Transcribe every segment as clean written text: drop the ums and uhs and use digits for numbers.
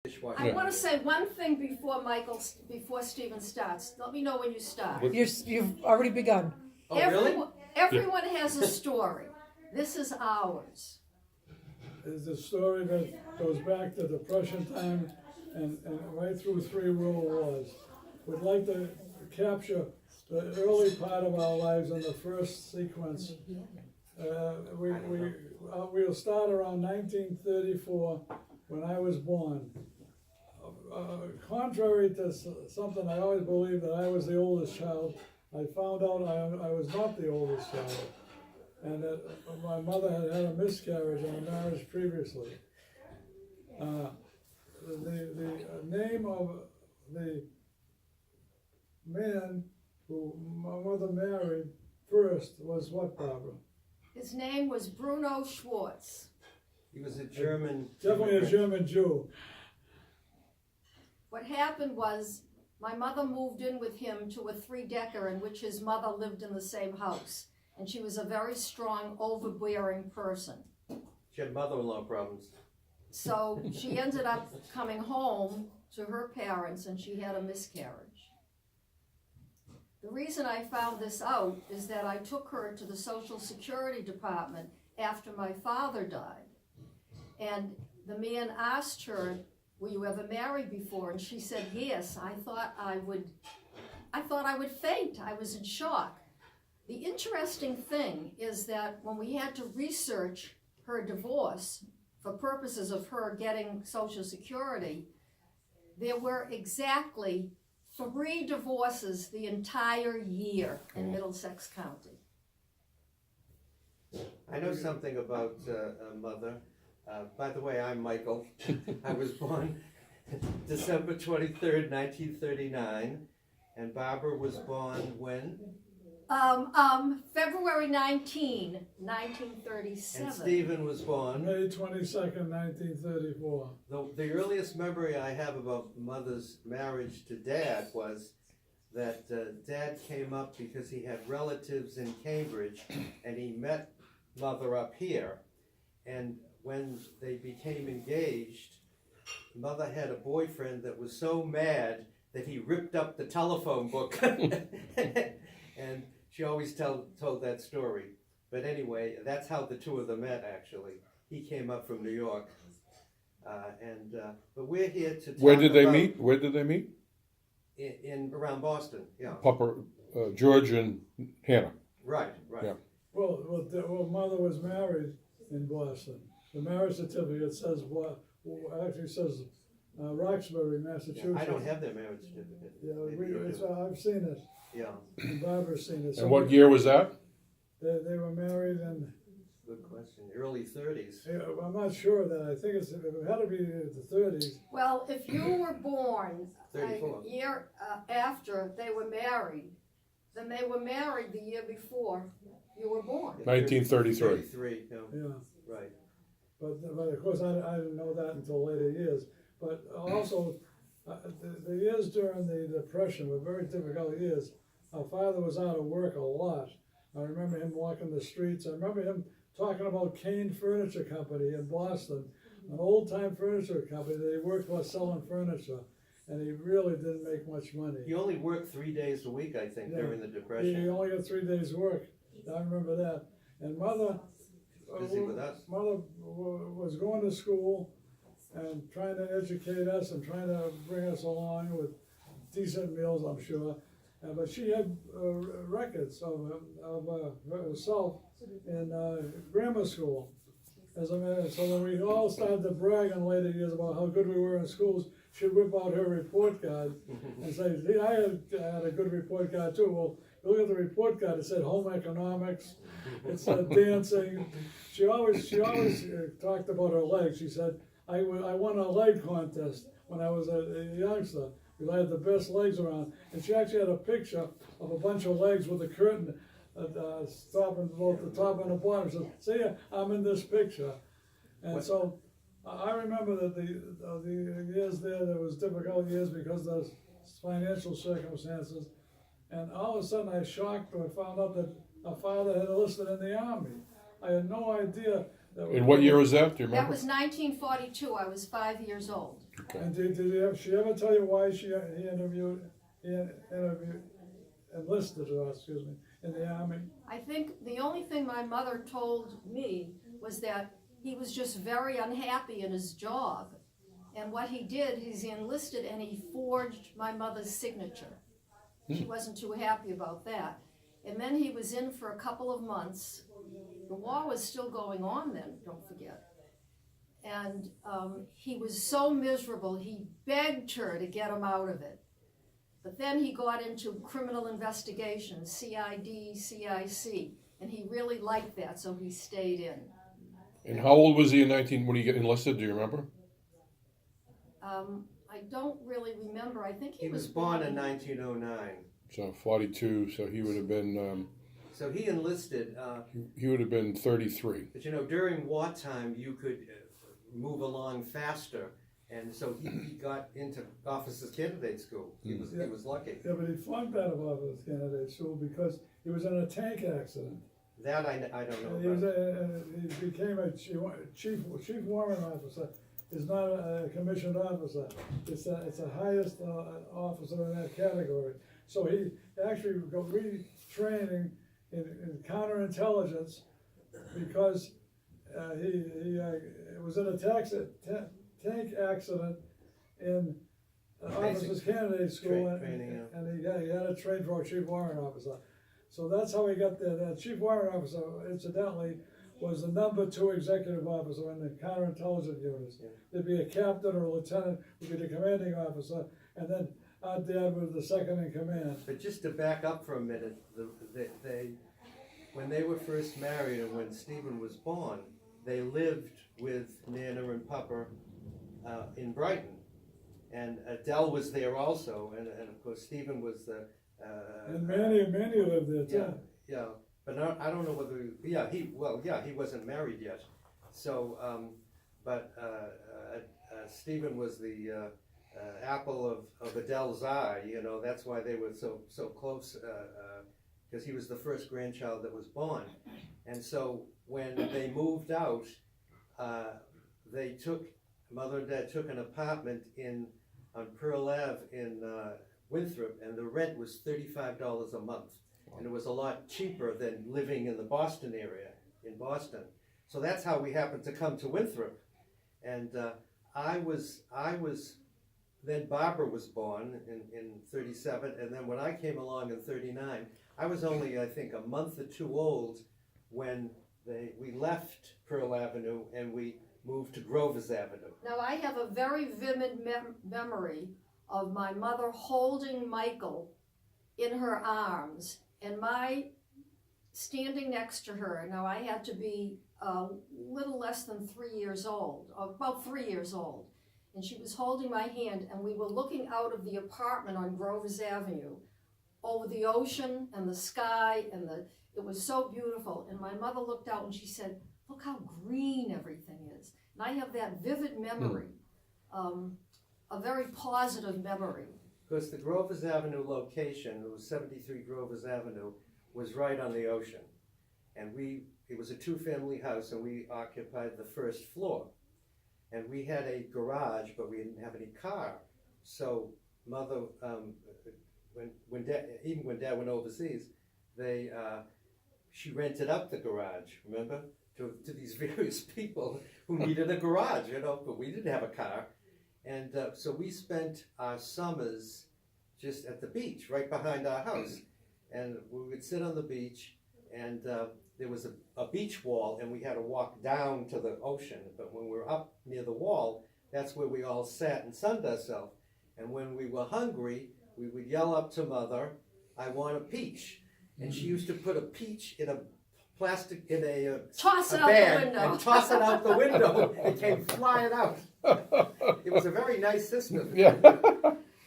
I want to say one thing before Stephen starts. Let me know when you start. You've already begun. Oh, really? Everyone has a story. This is ours. It's a story that goes back to Depression time and right through 3 World Wars. We'd like to capture the early part of our lives in the first sequence. We'll start around 1934 when I was born. Contrary to something I always believed that I was the oldest child, I found out I was not the oldest child, and that my mother had had a miscarriage in a marriage previously. The name of the man who my mother married first was what, Barbara? His name was Bruno Schwartz. He was a German. Definitely a German Jew. What happened was my mother moved in with him to a 3-decker in which his mother lived in the same house. And she was a very strong, overbearing person. She had mother-in-law problems. So she ended up coming home to her parents and she had a miscarriage. The reason I found this out is that I took her to the Social Security Department after my father died. And the man asked her, "Were you ever married before?" And she said, "Yes." I thought I would faint. I was in shock. The interesting thing is that when we had to research her divorce for purposes of her getting Social Security, there were exactly 3 divorces the entire year in Middlesex County. I know something about mother. By the way, I'm Michael. I was born December 23rd, 1939, and Barbara was born when? February 19, 1937. And Stephen was born? May 22nd, 1934. The earliest memory I have about Mother's marriage to Dad was that Dad came up because he had relatives in Cambridge, and he met Mother up here. And when they became engaged, Mother had a boyfriend that was so mad that he ripped up the telephone book. And she always told that story. But anyway, that's how the two of them met, actually. He came up from New York. But we're here to talk Where did they meet? Where did they meet? In around Boston, yeah. Papa, George and Hannah. Right. Yeah. Well, Mother was married in Boston. The marriage certificate says actually says Roxbury, Massachusetts. I don't have their marriage certificate. Yeah, I've seen it. Yeah. And Barbara's seen it. So And what year was that? They were married in. Good question. Early 30s. I'm not sure of that. I think it had to be the 30s. Well, if you were born a 34. year after they were married, then they were married the year before you were born. 1933. 33, yeah. Yeah. Right. But of course, I didn't know that until later years. But also, the years during the Depression were very difficult years. Our father was out of work a lot. I remember him walking the streets. I remember him talking about Kane Furniture Company in Boston, an old-time furniture company that he worked for selling furniture. And he really didn't make much money. He only worked 3 days a week, I think, Yeah. during the Depression. He only got 3 days' work. I remember that. And Mother Busy with us. Mother was going to school and trying to educate us and trying to bring us along with decent meals, I'm sure. But she had records of herself in grammar school. As a matter, so when we all started to brag in later years about how good we were in schools, she'd whip out her report card and say, "See, I had a good report card too." Well, look at the report card. It said home economics. It said dancing. She always talked about her legs. She said, I won a leg contest when I was a youngster because I had the best legs around." And she actually had a picture of a bunch of legs with a curtain stopping both the top and the bottom. She said, "See, I'm in this picture." And so I remember that the years there was difficult years because of the financial circumstances. And all of a sudden I was shocked when I found out that our father had enlisted in the Army. I had no idea that. And what year was that? Do you remember? That was 1942. I was 5 years old. Okay. And she ever tell you why he enlisted her, excuse me, in the army? I think the only thing my mother told me was that he was just very unhappy in his job. And what he did is he enlisted and he forged my mother's signature. She wasn't too happy about that. And then he was in for a couple of months. The war was still going on then, don't forget. And he was so miserable, he begged her to get him out of it. But then he got into criminal investigations, CID, CIC, and he really liked that, so he stayed in. And how old was he when he got enlisted? Do you remember? I don't really remember. I think He was born in 1909. So 42. So he would have been. So he enlisted, He would have been 33. but you know, during wartime, you could move along faster. And so he got into officers candidate school. He was lucky. Yeah, but he flunked out of office candidate school because he was in a tank accident. That I don't know And he, about. he became a chief warrant officer. Is not a commissioned officer. It's the highest officer in that category. So he actually got retraining in counterintelligence because he was in a tank accident in officers candidate school, training, and he had to train for a chief warrant officer. So that's how he got there. That chief warrant officer, incidentally, was the #2 executive officer in the counterintelligence units. Yeah. There'd be a captain or a lieutenant would be the commanding officer, and then our dad was the second in command. But just to back up for a minute, they when they were first married and when Stephen was born, they lived with Nana and Papa in Brighton. And Adele was there also, and of course Stephen was the... And Manny lived there too. Yeah, but I don't know whether, he wasn't married yet. So, but Stephen was the apple of Adele's eye, you know, that's why they were so close, because he was the first grandchild that was born. And so when they moved out, Mother and Dad took an apartment on Pearl Ave in Winthrop, and the rent was $35 a month. And it was a lot cheaper than living in the Boston area, in Boston. So that's how we happened to come to Winthrop. And then Barbara was born in 37, and then when I came along in 39, I was only, I think, a month or two old when we left Pearl Avenue and we moved to Grover's Avenue. Now, I have a very vivid memory of my mother holding Michael in her arms and my standing next to her. Now, I had to be a little less than 3 years old, about 3 years old. And she was holding my hand, and we were looking out of the apartment on Grover's Avenue over the ocean and the sky, and it was so beautiful. And my mother looked out and she said, "Look how green everything is." And I have that vivid memory, a very positive memory. Because the Grover's Avenue location, it was 73 Grover's Avenue, was right on the ocean. And it was a two-family house, and we occupied the first floor. And we had a garage, but we didn't have any car. So Mother, when Dad went overseas, she rented up the garage, remember? To these various people who needed a garage, you know, but we didn't have a car. And so we spent our summers just at the beach, right behind our house. And we would sit on the beach, and there was a beach wall, and we had to walk down to the ocean. But when we were up near the wall, that's where we all sat and sunned ourselves. And when we were hungry, we would yell up to Mother, "I want a peach." And she used to put a peach in a Toss it out bag the window. and toss it out the window. It came flying out. It was a very nice system. Yeah.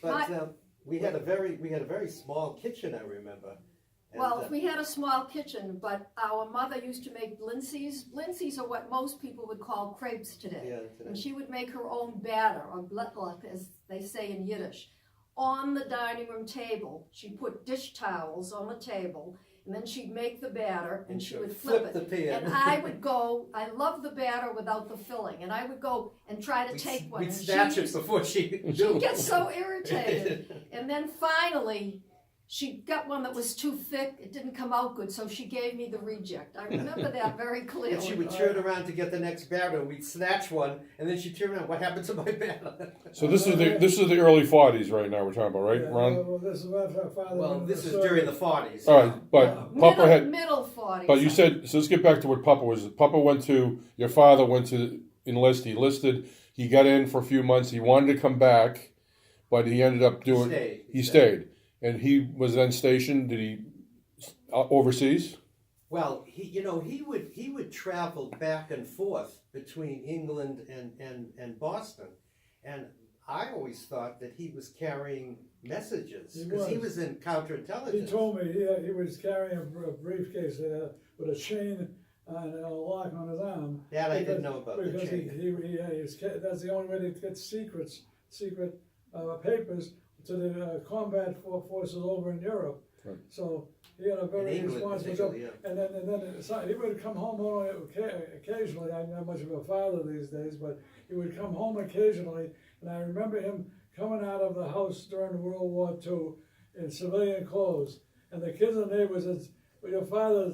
But we had a very small kitchen, I remember. And, Well, we had a small kitchen, but our mother used to make linseeds. Linseeds are what most people would call crepes today. Yeah, And she would make her own batter, or blettlach, as they say in Yiddish. On the dining room table, she put dish towels on the table, and then she'd make the batter, and she she'll would flip it. the pan. And I would go, I love the batter without the filling, and I would go and try to take one. We'd and snatch she'd it before she She'd get so irritated. And then finally, she got one that was too thick. It didn't come out good, so she gave me the reject. I remember that very And clearly. she would turn around to get the next batter, and we'd snatch one, and then she'd turn around. What happened to my batter? So this is the early 40s right now we're talking about, right, Yeah, Ron? well, this is what our father. Well, went this into is during the service. 40s. All right, but Papa had. Middle 40s. But you said so. Let's get back to what Papa was. Papa went to your father went to enlist. He enlisted. He got in for a few months. He wanted to come back, but he ended up doing. He stayed, and he was then stationed. Did he overseas? Well, he would travel back and forth between England and Boston, and I always thought that he was carrying messages because he was in counterintelligence. He told me he was carrying a briefcase with a chain and a lock on his arm. That I didn't know about the because chain. that's the only way to get secret papers to the combat forces over in Europe. Right. So he had a very In England, responsible job. particularly, yeah. And then so he would come home only occasionally. I'm not much of a father these days, but he would come home occasionally. And I remember him coming out of the house during World War II in civilian clothes. And the kids and neighbors said, well, your father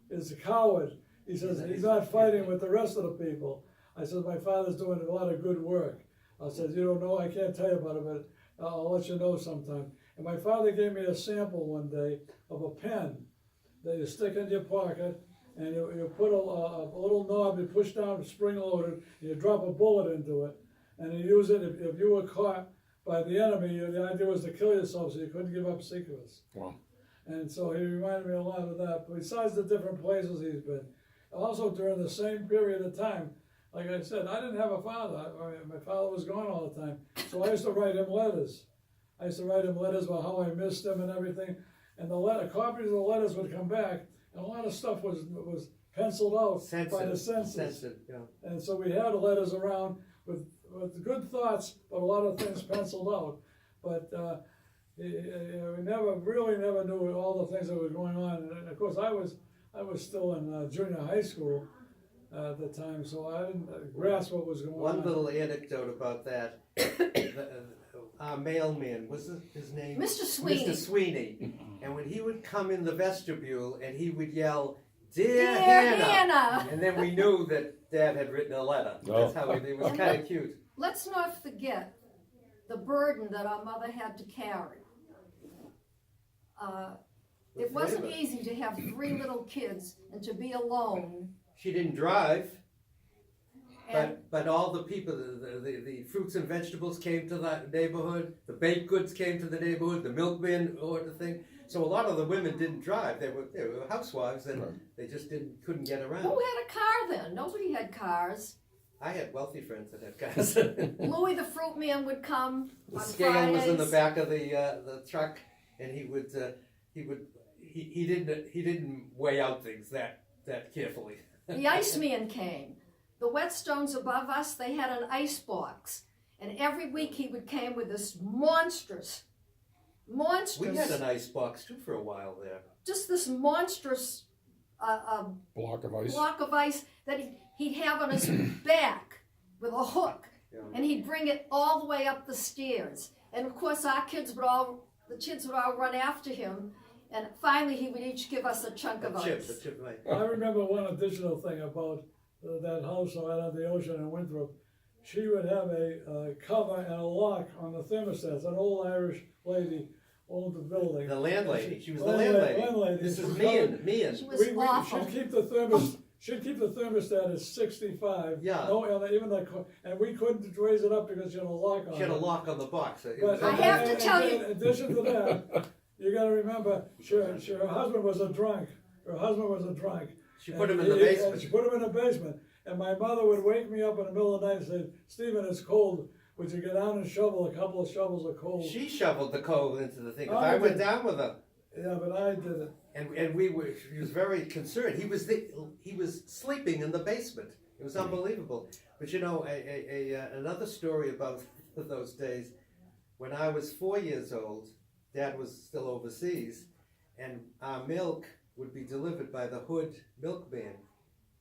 is a coward. He says, he's not fighting with the rest of the people. I said, my father's doing a lot of good work. I said, you don't know, I can't tell you about it, but I'll let you know sometime. And my father gave me a sample one day of a pen that you stick in your pocket, and you put a little knob, you push down, spring loaded, and you drop a bullet into it. And you use it if you were caught by the enemy. The idea was to kill yourself, so you couldn't give up secrets. Wow. And so he reminded me a lot of that. Besides the different places he's been, also during the same period of time, like I said, I didn't have a father. My father was gone all the time, so I used to write him letters. I used to write him letters about how I missed him and everything. And copies of the letters would come back, and a lot of stuff was penciled out by the censors. Censored, yeah. And so we had letters around with good thoughts, but a lot of things penciled out. But we never knew all the things that were going on. And of course, I was still in junior high school at the time, so I didn't grasp what was going on. One little anecdote about that. Our mailman, what's his name? Mr. Sweeney. Mr. Sweeney. And when he would come in the vestibule and he would yell, Dear Hannah. And then we knew that Dad had written a letter. That's how it was And kind of cute. Let's not forget the burden that our mother had to carry. It wasn't easy to have 3 little kids and to be alone. She didn't drive, And but all the people, the fruits and vegetables came to the neighborhood, the baked goods came to the neighborhood, the milkman or the thing. So a lot of the women didn't drive. They were housewives, and they just couldn't get around. who had a car then? Nobody had cars. I had wealthy friends that had cars. Louis the fruit man would come The on scale Fridays. was in the back of the truck, and he didn't weigh out things that carefully. The Iceman came. The Whetstones above us, they had an ice box. And every week he would come with this monstrous, We had an ice box too for a while there. just this monstrous Block of ice. block of ice that he'd have on his back with a hook. Yeah. And he'd bring it all the way up the stairs. And of course the kids would all run after him. And finally he would each give us a chunk of ice. A chip, right. I remember one additional thing about that house out on the ocean in Winthrop. She would have a cover and a lock on the thermostats. An old Irish lady owned the building. The landlady. She was the Landlady. landlady. This is Meehan. She was awful. She'd keep the thermostat at 65. Yeah. No, and we couldn't raise it up because she had a lock on it. She had a lock on the box. It But was I have to tell you- in addition to that, you got to remember, her husband was a drunk. She put him in the And basement. she put him in the basement. And my mother would wake me up in the middle of the night and say, Stephen, it's cold. Would you get down and shovel a couple of shovels of coal? She shoveled the coal into the thing. 'Cause I I went did. down with her, Yeah, but I did it. and she was very concerned. He was sleeping in the basement. It was unbelievable. But you know, another story about those days. When I was 4 years old, Dad was still overseas, and our milk would be delivered by the Hood milkman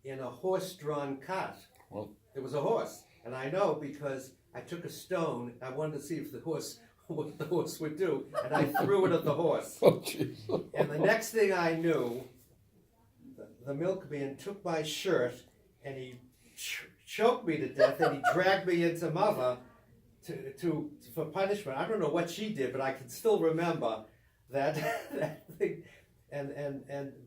in a horse-drawn cart. Well. It was a horse, and I know because I took a stone. I wanted to see if the horse, what the horse would do, and I threw it at the horse. Oh, jeez. And the next thing I knew, the milkman took my shirt and he choked me to death, and he dragged me into Mother for punishment. I don't know what she did, but I can still remember that thing.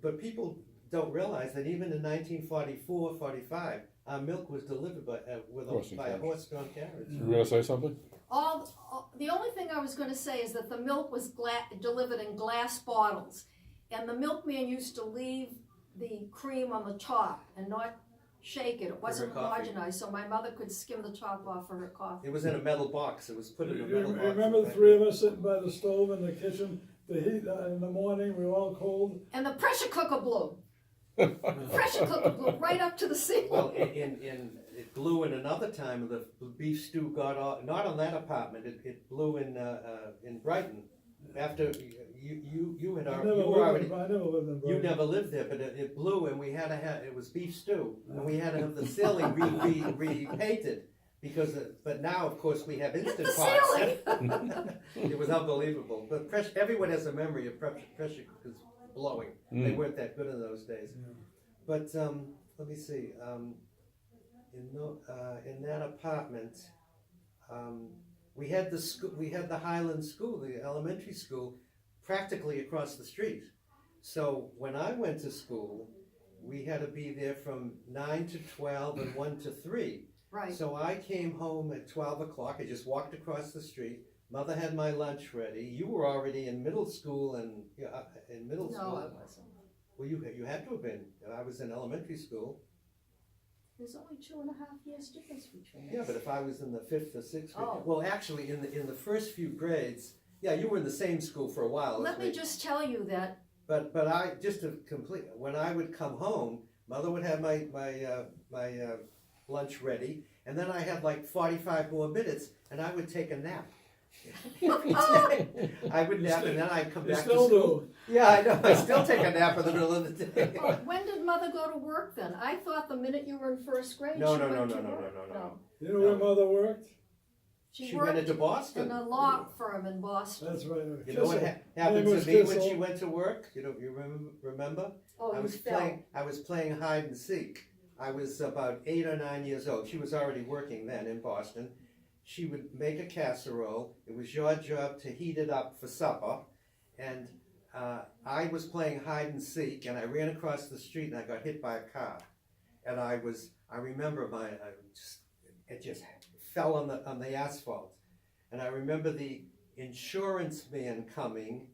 But people don't realize that even in 1944, 45, our milk was delivered by a horse-drawn carriage. You gonna say something? The only thing I was going to say is that the milk was delivered in glass bottles, and the milkman used to leave the cream on the top and not shake it. It wasn't coffee. homogenized, so my mother could skim the top off for her coffee. It was in a metal box. It was put in a You metal box. remember the three of us sitting by the stove in the kitchen, the heat in the morning, we were all cold? And the pressure cooker blew. Pressure cooker blew right up to the ceiling. Well, it blew in another time. The beef stew got off, not on that apartment. It blew in Brighton. After you had I already, never you were already, lived in you Brighton. never lived there, but it blew, and we had to have, it was beef stew, and we had to have the ceiling repainted. But now, of course, we have instant pots. It was unbelievable. But everyone has a memory of pressure cookers blowing. They weren't that good in those days. Yeah. But let me see. In that apartment, we had the school. We had the Highland School, the elementary school, practically across the street. So when I went to school, we had to be there from 9 to 12 and 1 to 3. Right. So I came home at 12 o'clock. I just walked across the street. Mother had my lunch ready. You were already in middle school and in middle school. No, I wasn't. Well, you had to have been. I was in elementary school. There's only 2.5 years difference between us. Yeah, but if I was in the 5th or 6th grade, Oh. well, actually, in the first few grades, yeah, you were in the same school for a while. Let me just tell you that. But I just to complete, when I would come home, Mother would have my lunch ready, and then I had like 45 more minutes, and I would take a nap. I would nap, and then I'd come You back to still school. do. Yeah, I know. I still take a nap in the middle of the day. When did Mother go to work then? I thought the minute you were in first grade, No, she no, went no, to no, no, work. no, no. You know where Mother worked? She She went worked into Boston. in a law firm in Boston. That's right. You know what happened Name was to me when Kissel. she went to work? You remember? Oh, I you was fell. playing hide and seek. I was about 8 or 9 years old. She was already working then in Boston. She would make a casserole. It was your job to heat it up for supper. And I was playing hide and seek, and I ran across the street and I got hit by a car. And I remember it just fell on the asphalt. And I remember the insurance man coming,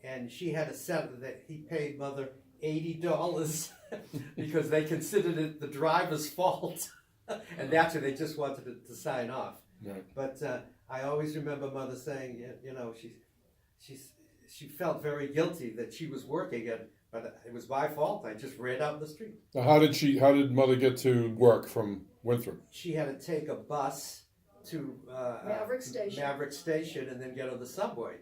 and she had to settle that he paid Mother $80 because they considered it the driver's fault. And that's what they just wanted to sign off. Right. But I always remember Mother saying, she felt very guilty that she was working, but it was my fault. I just ran out in the street. Now, how did Mother get to work from Winthrop? She had to take a bus to Maverick Station. and then get on the subway.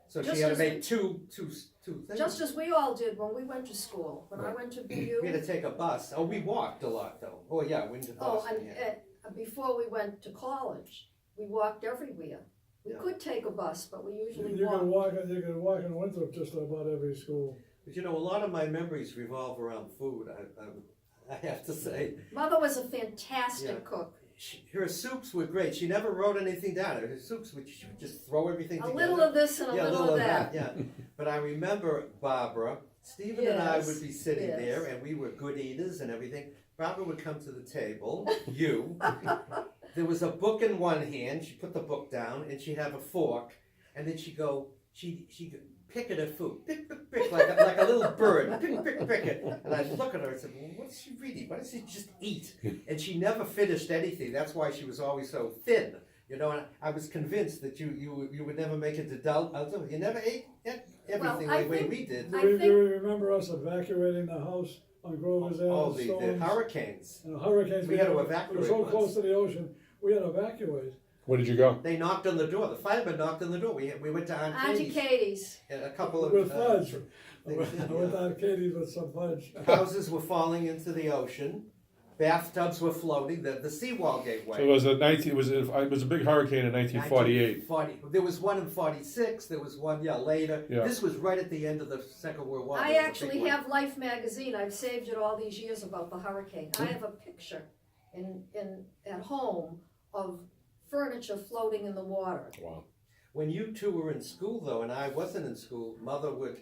So Just she had to as make two things. Just as we all did when we went to school. When I went to BU. We had to take a bus. Oh, we walked a lot though. Oh yeah, we went to Oh, Boston. and before we went to college, we walked everywhere. We Yeah. could take a bus, but we usually You can walked. walk in Winthrop just about every school. But a lot of my memories revolve around food. I have to say. Mother was a fantastic Yeah. cook. Her soups were great. She never wrote anything down. Her soups, she would just throw everything A together. little of this and a Yeah, little of that. Yeah. But I remember Barbara, Stephen and I Yes, would be sitting yes. there, and we were good eaters and everything. Barbara would come to the table, there was a book in one hand, she'd put the book down, and she'd have a fork, and then she'd pick at her food, pick, like a little bird, pick it. And I'd look at her and say, well, what is she reading? Why does she just eat? And she never finished anything. That's why she was always so thin. And I was convinced that you would never make it to adulthood. You never ate everything Well, I the way think- we did. I Do think- you remember us evacuating the house on Grover's End? Oh, the storms, hurricanes. and hurricanes. We had to We were evacuate so once. close to the ocean, we had to evacuate. Where did you go? They knocked on the door. The firemen knocked on the door. We went to Aunt Auntie Katie's. Katie's. And a couple of With fudge. I things, yeah. went down Katie's with some fudge. Houses were falling into the ocean. Bathtubs were floating. The seawall gave way. So it was it was a big hurricane in 1948. 1940. There was one in 46. There was one, later. Yeah. This was right at the end of the Second World War. I There was a actually big one. have Life magazine. I've saved it all these years about the hurricane. I have a picture at home of furniture floating in the water. Wow. When you two were in school, though, and I wasn't in school, Mother would,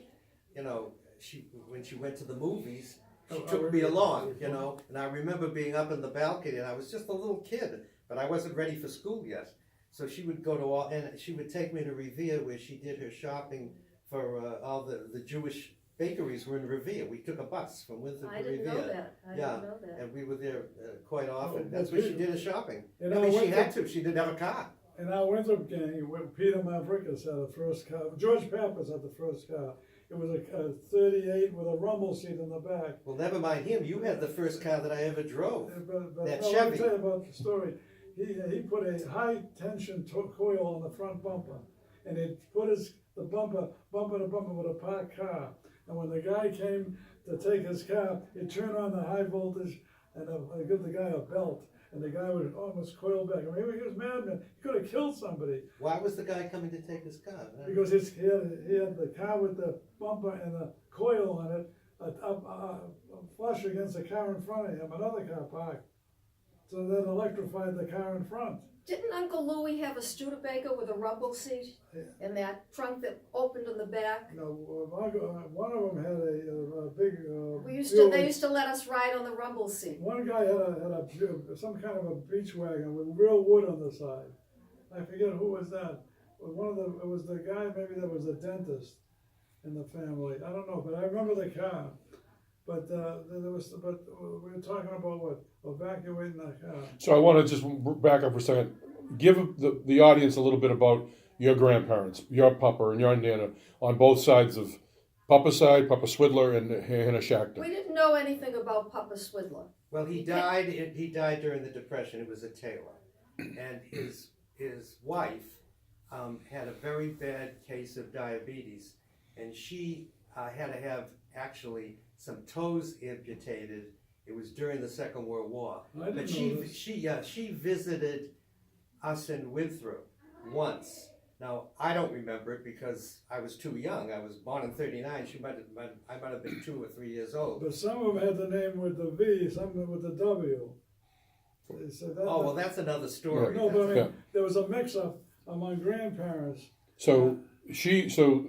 when she went to the movies, she took me along, and I remember being up in the balcony, and I was just a little kid, but I wasn't ready for school yet. So she would go to and she would take me to Revere, where she did her shopping for all the Jewish bakeries were in Revere. We took a bus from Windsor I to didn't Revere. know that. I Yeah. didn't know that. And we were there quite often. Oh, That's where she did her shopping. And I I mean, she went had to- to. She didn't have a car. In our Winthrop gang, Peter Mavrickas had the first car. George Pappas had the first car. It was a 38 with a rumble seat in the back. Well, never mind him. You had the first car that I ever drove. But That no, let Chevy. me tell you about the story. He put a high tension coil on the front bumper, and he put the bumper to bumper with a parked car. And when the guy came to take his car, he turned on the high voltage and give the guy a belt. And the guy would almost coil back. I mean, he was madman. He could have killed somebody. Why was the guy coming to take his car? Because he had the car with the bumper and the coil on it flush against the car in front of him, another car parked. So that electrified the car in front. Didn't Uncle Louie have a Studebaker with a rumble seat in that trunk that opened in the back? You know, one of them had a big. They used to let us ride on the rumble seat. One guy had some kind of a beach wagon with real wood on the side. I forget who was that. It was the guy maybe that was a dentist in the family. I don't know, but I remember the car. But we were talking about what? Evacuating the car. So I want to just back up for a second. Give the audience a little bit about your grandparents, your papa and your nana, on both sides of Papa's side, Papa Swidler and Hannah Schachter. We didn't know anything about Papa Swidler. Well, he died. He died during the Depression. He was a tailor, and his wife had a very bad case of diabetes, and she had to have actually some toes amputated. It was during the Second World War. I didn't But know this. she visited us in Winthrop once. Now I don't remember it because I was too young. I was born in '39. I might have been 2 or 3 years old. But some of them had the name with the V, some with the W. They said that. Oh well, that's another story. No, but I mean, Yeah. there was a mix-up among grandparents. So he So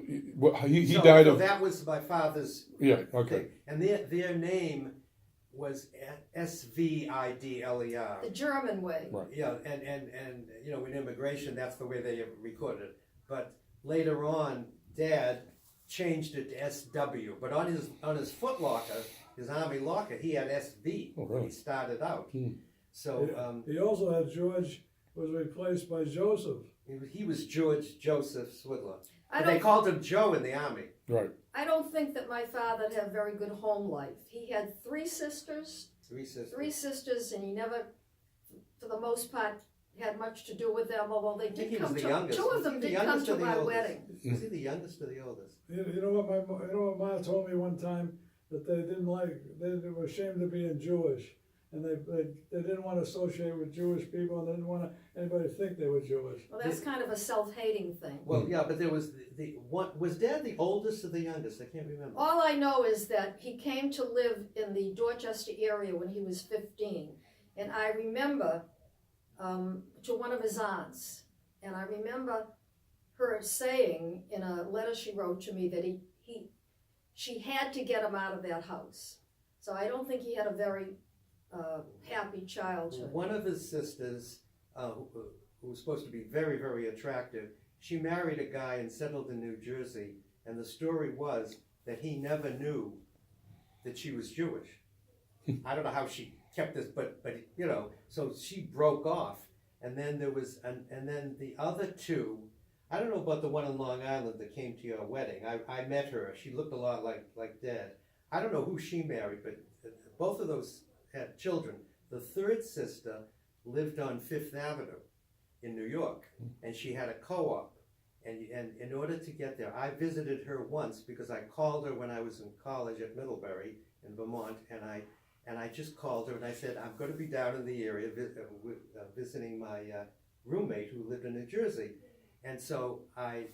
died of that was my father's okay. thing. And their name was Svidler. The German way. Right. Yeah, and in immigration that's the way they recorded it. But later on, Dad changed it to SW. But on his foot locker, his army locker, he had SV Oh, when really? he started out. So He also had George was replaced by Joseph. he was George Joseph Swidler. I But they don't, called him Joe in the army. Right. I don't think that my father had a very good home life. He had 3 sisters, 3 sisters. and he never, for the most part, had much to do with them, although they I think did he was come the to, youngest. 2 of Was them he the did come youngest to or the my oldest? wedding. Was he the youngest or the oldest? You know what Ma told me one time, that they were ashamed of being Jewish, and they didn't want to associate with Jewish people, and they didn't want anybody to think they were Jewish. Well, that's kind of a self-hating thing. Well, yeah, but there was the one. Was Dad the oldest or the youngest? I can't remember. All I know is that he came to live in the Dorchester area when he was 15. And I remember to one of his aunts, and I remember her saying in a letter she wrote to me that she had to get him out of that house. So I don't think he had a very happy childhood. One of his sisters, who was supposed to be very, very attractive, she married a guy and settled in New Jersey. And the story was that he never knew that she was Jewish. I don't know how she kept this, but so she broke off. And then there was, and then the other 2. I don't know about the one in Long Island that came to your wedding. I met her. She looked a lot like Dad. I don't know who she married, but both of those had children. The 3rd sister lived on 5th Avenue. in New York, and she had a co-op. And in order to get there, I visited her once because I called her when I was in college at Middlebury in Vermont, and I just called her and I said, I'm going to be down in the area visiting my roommate who lived in New Jersey. And so I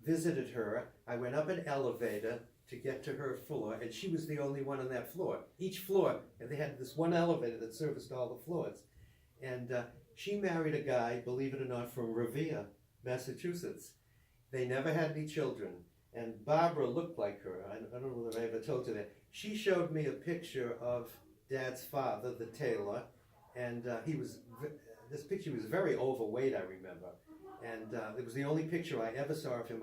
visited her. I went up an elevator to get to her floor, and she was the only one on that floor. Each floor, and they had this one elevator that serviced all the floors. And she married a guy, believe it or not, from Revere, Massachusetts. They never had any children. And Barbara looked like her. I don't know if I ever told you that. She showed me a picture of Dad's father, the tailor, and this picture was very overweight, I remember. And it was the only picture I ever saw of him.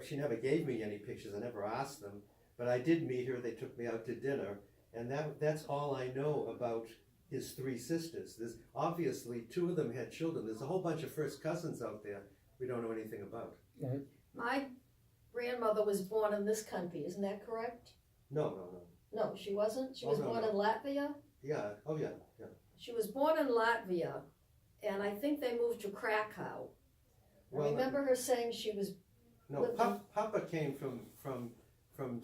She never gave me any pictures. I never asked them, but I did meet her. They took me out to dinner, and that's all I know about his three sisters. There's obviously two of them had children. There's a whole bunch of first cousins out there we don't know anything about. Right. My grandmother was born in this country, isn't that correct? No. No, she wasn't. She was no, born no. in Latvia. Yeah. Oh yeah. She was born in Latvia, and I think they moved to Krakow. Well, I remember her saying she was. No, Papa came from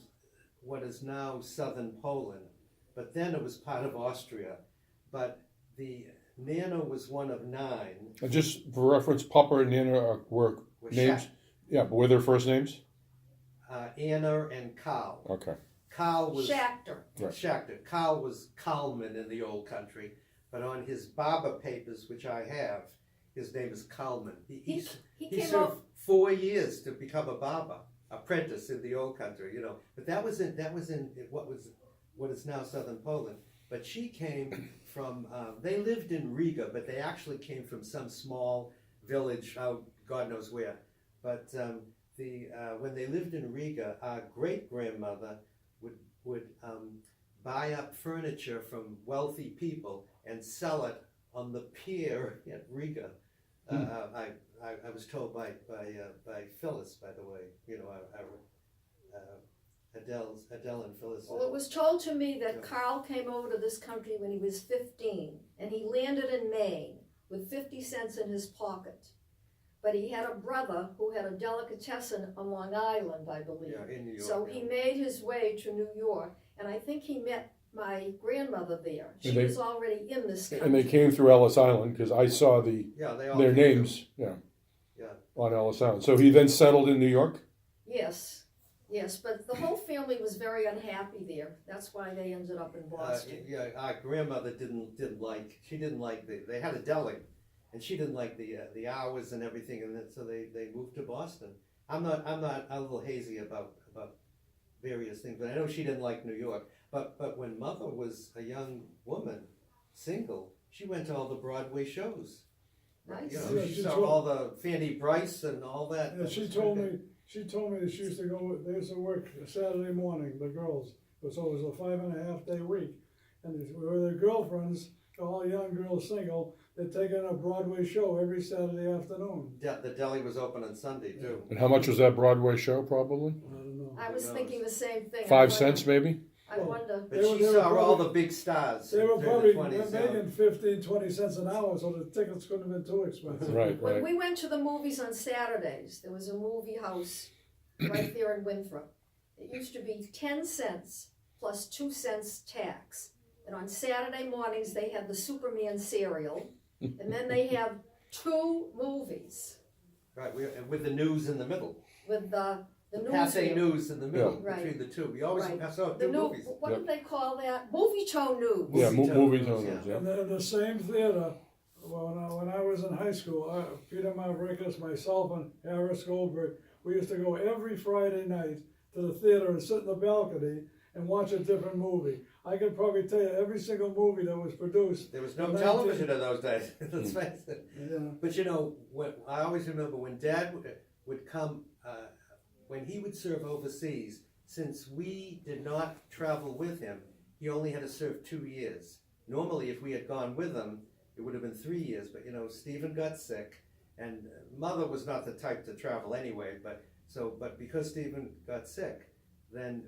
what is now southern Poland, but then it was part of Austria. But the Nana was one of 9. And just for reference, Papa and Nana were names. Yeah, but were their first names? Anna and Karl. Okay. Karl was Schachter. Right. Schachter. Karl was Kalman in the old country, but on his Baba papers, which I have, his name is Kalman. He came served up. 4 years to become a Baba apprentice in the old country, But that was in what is now southern Poland. But she came from. They lived in Riga, but they actually came from some small village out God knows where. But when they lived in Riga, our great grandmother would buy up furniture from wealthy people and sell it on the pier at Riga. I was told by Phyllis, by the way, Adele and Phyllis. Well, it was told to me that Carl came over to this country when he was 15, and he landed in Maine with 50 cents in his pocket. But he had a brother who had a delicatessen on Long Island, I believe. Yeah, in New York. So he made his way to New York, and I think he met my grandmother there. She And they- was already in this country. And they came through Ellis Island because I saw They all their came names. Yeah. On Ellis Island. So he then settled in New York. Yes, but the whole family was very unhappy there. That's why they ended up in Boston. Our grandmother didn't like. She didn't like they had a deli, and she didn't like the hours and everything, and so they moved to Boston. I'm not a little hazy about various things, but I know she didn't like New York. But when Mother was a young woman, single, she went to all the Broadway shows. Nice. Yeah, She she saw told- all the Fanny Bryce and all that. Yeah, she told me that she used to go, they used to work Saturday morning, the girls, so it was a 5.5-day week. And with their girlfriends, all young girls single, they'd take in a Broadway show every Saturday afternoon. The deli was open on Sunday too. And how much was that Broadway show? Probably I don't know. I was knows? thinking the same thing. 5 cents, maybe. I wonder. But They were she saw all probably- the big stars. They were during the probably 20s, making 15, 20 cents an hour, so the tickets couldn't have been too expensive. Right, When right. we went to the movies on Saturdays, there was a movie house right there in Winthrop. It used to be 10 cents plus 2 cents tax. And on Saturday mornings, they had the Superman cereal. And then they have 2 movies Right, with the news in the middle. with the news. Passe news in the middle Yeah. between the two. We always Right. saw The two new, movies. what Yep. did they call that? Movie toe news. Yeah, Movie movie tone, tones. yeah. Yeah. And then in the same theater, when I was in high school, Peter Mavrikas, myself, and Harris Goldberg, we used to go every Friday night to the theater and sit in the balcony and watch a different movie. I could probably tell you every single movie that was produced. There was no in television in those days. Let's face it. Yeah. But I always remember when Dad would come, when he would serve overseas, since we did not travel with him, he only had to serve 2 years. Normally, if we had gone with him, it would have been 3 years. But Stephen got sick, and Mother was not the type to travel anyway. But because Stephen got sick, then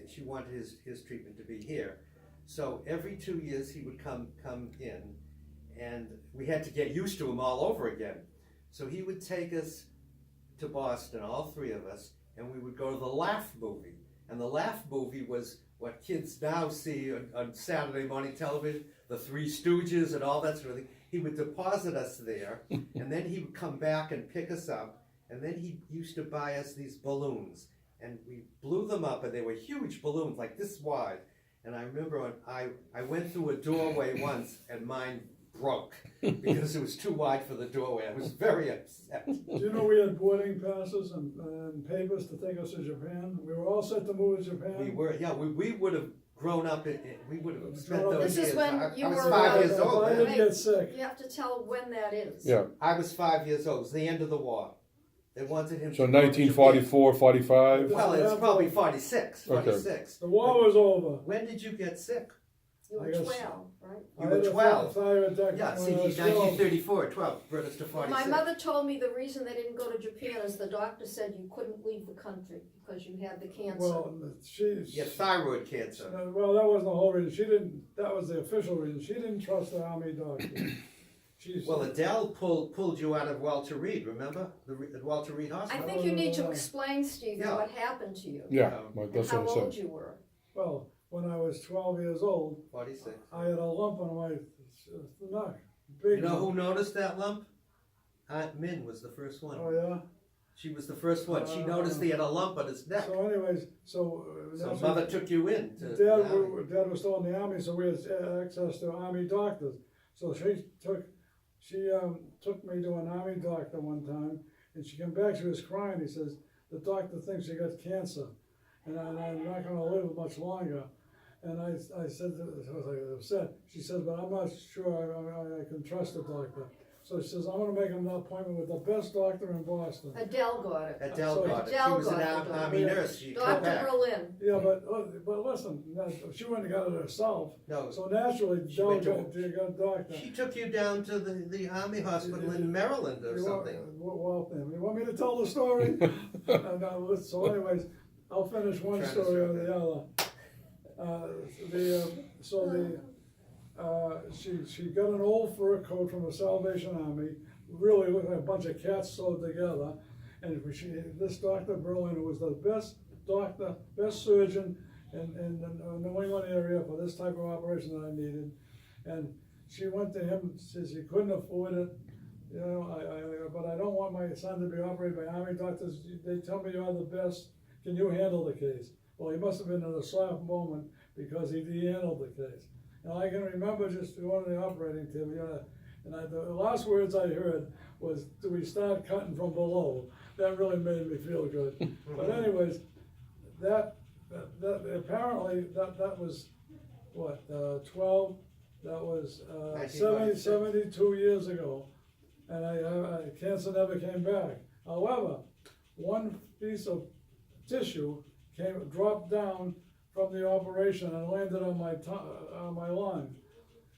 she wanted his treatment to be here. So every 2 years he would come in, and we had to get used to him all over again. So he would take us to Boston, all three of us, and we would go to the Laugh movie. And the Laugh movie was what kids now see on Saturday morning television, the Three Stooges and all that sort of thing. He would deposit us there, and then he would come back and pick us up, and then he used to buy us these balloons. And we blew them up, and they were huge balloons, like this wide. And I remember when I went through a doorway once, and mine broke because it was too wide for the doorway. I was very upset. Do you know we had boarding passes and papers to take us to Japan? We were all set to move to Japan. We were, yeah, we would have grown up, we would have spent Grown up. those This is years. when I you was were 5 around. years old I then. didn't get sick. You have to tell when that is. Yeah. I was 5 years old. It was the end of the war. They wanted him So to go to 1944, 45. Japan. Well, it's probably 46, Okay. 46. The war was over. When did you get sick? You were I guess- 12, right? You were 12. Fire attack Yeah, when see, I was 1934, 12, brought us to Well, 46. my mother told me the reason they didn't go to Japan is the doctor said you couldn't leave the country because you had the cancer. Well, she. Yeah, thyroid cancer. Well, that wasn't the whole reason. She didn't. That was the official reason. She didn't trust the army doctor. She's. Well, Adele pulled you out of Walter Reed, remember? The Walter Reed I Hospital? think you need to explain, Stephen, Yeah. what happened to you. Yeah, And that's how what I old said. you were. Well, when I was 12 years old, 46. I had a lump on my neck. Big You know who lump. noticed that lump? Aunt Min was the first one. Oh yeah. She was the first one. She noticed he had a lump on his neck. So, anyways, So that's mother what- took you in. To Dad was still in the army, so we had access to army doctors. So she took me to an army doctor one time, and she came back. She was crying. He says, "The doctor thinks you got cancer, and I'm not going to live much longer." And I said, I was like upset. She says, "But I'm not sure I can trust the doctor." So she says, "I'm going to make an appointment with the best doctor in Boston." Adele got it. Adele So got it. She Adele was an got it. army nurse. She came Dr. back. Berlin. Yeah, but listen, she wouldn't have got it herself. No, So naturally, She Joe went to- got a doctor. she took you down to the army hospital in Maryland or something. Well, you want me to tell the story? So anyways, I'll finish one Trying to story or stop the other. She got an old fur coat from the Salvation Army, really looked like a bunch of cats sewed together. And this Dr. Berlin was the best doctor, best surgeon in the New England area for this type of operation that I needed. And she went to him, says he couldn't afford it. You know, but I don't want my son to be operated by army doctors. They tell me you're the best. Can you handle the case? Well, he must have been in a soft moment because he handled the case. And I can remember just going to the operating table, and the last words I heard was, "Do we start cutting from below?" That really made me feel good. But anyways, that apparently that was what 12. That was 72 years ago, and I cancer never came back. However, one piece of tissue dropped down from the operation and landed on my lung,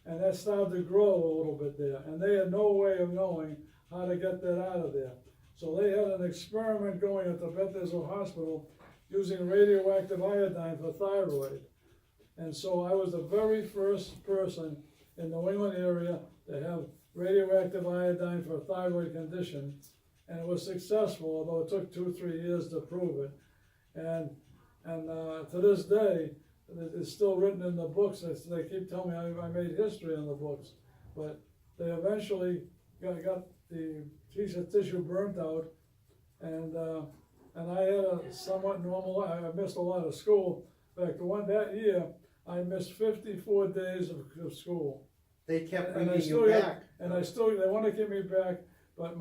and that started to grow a little bit there, and they had no way of knowing how to get that out of there. So they had an experiment going at the Bethesda Hospital using radioactive iodine for thyroid. And so I was the very first person in the New England area to have radioactive iodine for a thyroid condition. And it was successful, although it took 2-3 years to prove it. And to this day, it's still written in the books. They keep telling me I made history in the books. But they eventually got the piece of tissue burnt out. And I had a somewhat normal life. I missed a lot of school. In fact, that year, I missed 54 days of school. They kept And I bringing still you got- back. And they want to get me back, but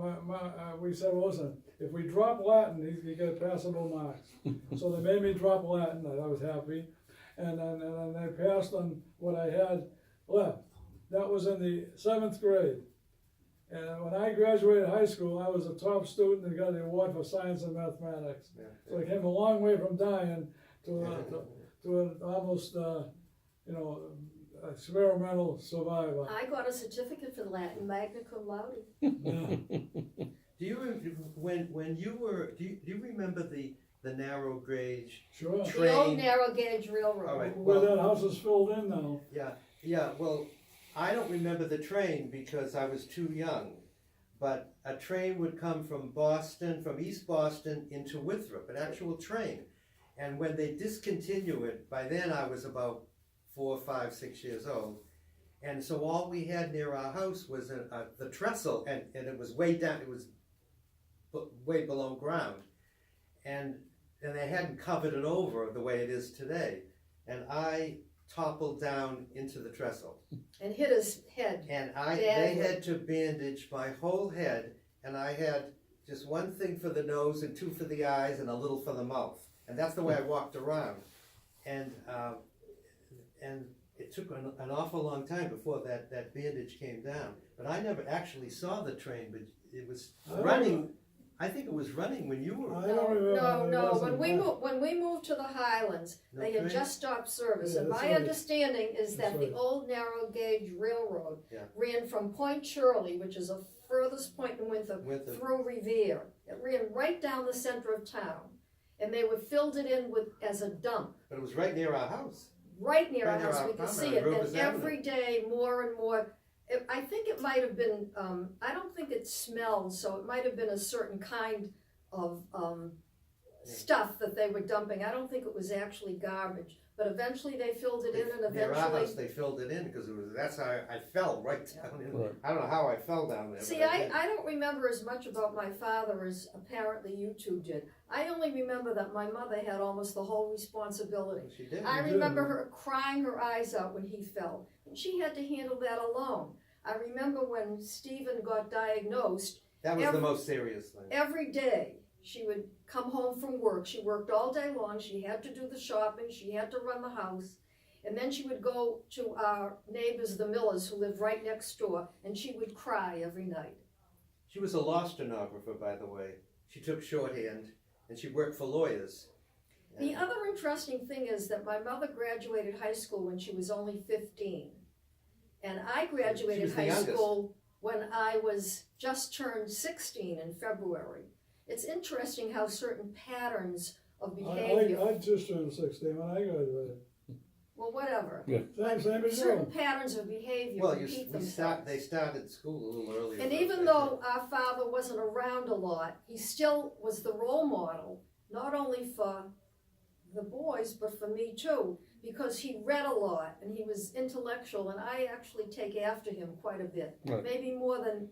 we said, well, listen, if we drop Latin, you get passable marks. So they made me drop Latin, and I was happy. And then they passed on what I had left. That was in the 7th grade. And when I graduated high school, I was a top student and got the award for science and mathematics. Yeah. So I came a long way from dying to an almost, experimental survivor. I got a certificate for Latin, magna cum laude. Do you remember the narrow gauge Sure. train? The old narrow gauge railroad. All right. Where that house is filled in now. Yeah. Well, I don't remember the train because I was too young, but a train would come from Boston, from East Boston into Winthrop, an actual train. And when they discontinue it, by then I was about 4, 5, 6 years old. And so all we had near our house was the trestle, and it was way down, it was way below ground. And they hadn't covered it over the way it is today. And I toppled down into the trestle. And hit his head. And Dad they would- had to bandage my whole head, and I had just one thing for the nose and 2 for the eyes and a little for the mouth. And that's the way I walked around. And it took an awful long time before that bandage came down. But I never actually saw the train, but it was running. I think it was running when you were. I don't remember. No, It wasn't when we moved to the Highlands, No they had train? just stopped service, Yeah, and that's my right. understanding is that That's the right. old narrow gauge railroad Yeah. ran from Point Shirley, which is the furthest point in Winthrop, Winthrop. through Revere. It ran right down the center of town, and they would filled it in with as a dump. But it was right near our house. Right near Right our near house, our we could property, see it, Rovers and Avenue. every day, more and more. I think it might have been, I don't think it smelled, so it might have been a certain kind of stuff that they were dumping. I don't think it was actually garbage, but eventually they filled it in, and Near our house, eventually. they filled it in because that's how I fell right down in. Right. I don't know how I fell down there. See, but I did. I don't remember as much about my father as apparently you two did. I only remember that my mother had almost the whole responsibility. She did. I You remember did. her crying her eyes out when he fell, and she had to handle that alone. I remember when Stephen got diagnosed, That was the every- most serious thing. every day she would come home from work. She worked all day long. She had to do the shopping. She had to run the house. And then she would go to our neighbors, the Millers, who lived right next door, and she would cry every night. She was a law stenographer, by the way. She took shorthand, and she worked for lawyers. The other interesting thing is that my mother graduated high school when she was only 15. And I She graduated was the high youngest. school when I was just turned 16 in February. It's interesting how certain patterns of behavior, I just turned 16 when I graduated. well, whatever, Same as certain you. patterns of behavior Well, repeat themselves. they started school a little earlier. And than even they though did. our father wasn't around a lot, he still was the role model, not only for the boys, but for me too, because he read a lot and he was intellectual, and I actually take after him quite a bit, Right. maybe more than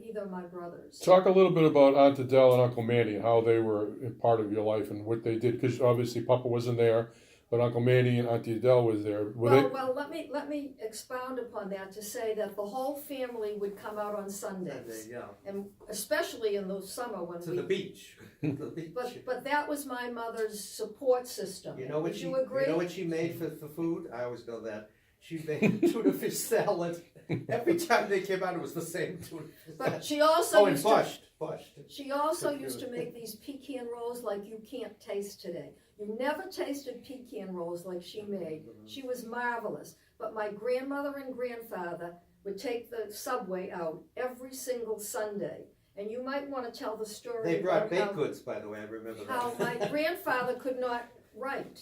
either of my brothers. Talk a little bit about Aunt Adele and Uncle Manny, how they were a part of your life and what they did, because obviously Papa wasn't there, but Uncle Manny and Auntie Adele was there. Were they? Well, let me expound upon that to say that the whole family would come out on Sundays, Yeah, and especially in the summer when to we. the beach. The beach. But that was my mother's support system. You know what Would she? you agree? You know what she made for food? I always know that. She made tuna fish salad. Every time they came out, it was the same tuna fish salad. But she also Oh, and used to, Bush. she also used to make these pecan rolls like you can't taste today. You never tasted pecan rolls like she made. She was marvelous. But my grandmother and grandfather would take the subway out every single Sunday. And you might want to tell the story They brought about baked goods, by the way. I remember how that. my grandfather could not write.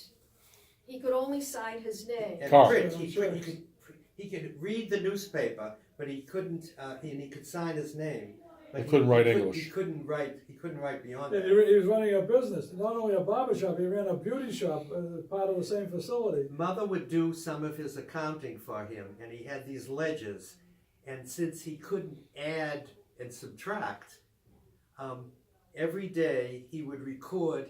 He could only sign his name. And Carl. print. He could read the newspaper, but he couldn't. He could sign his name. But He couldn't write couldn't- English. He couldn't write. He couldn't write beyond Yeah, that. he was running a business, not only a barber shop, he ran a beauty shop as part of the same facility. Mother would do some of his accounting for him, and he had these ledgers. And since he couldn't add and subtract, every day he would record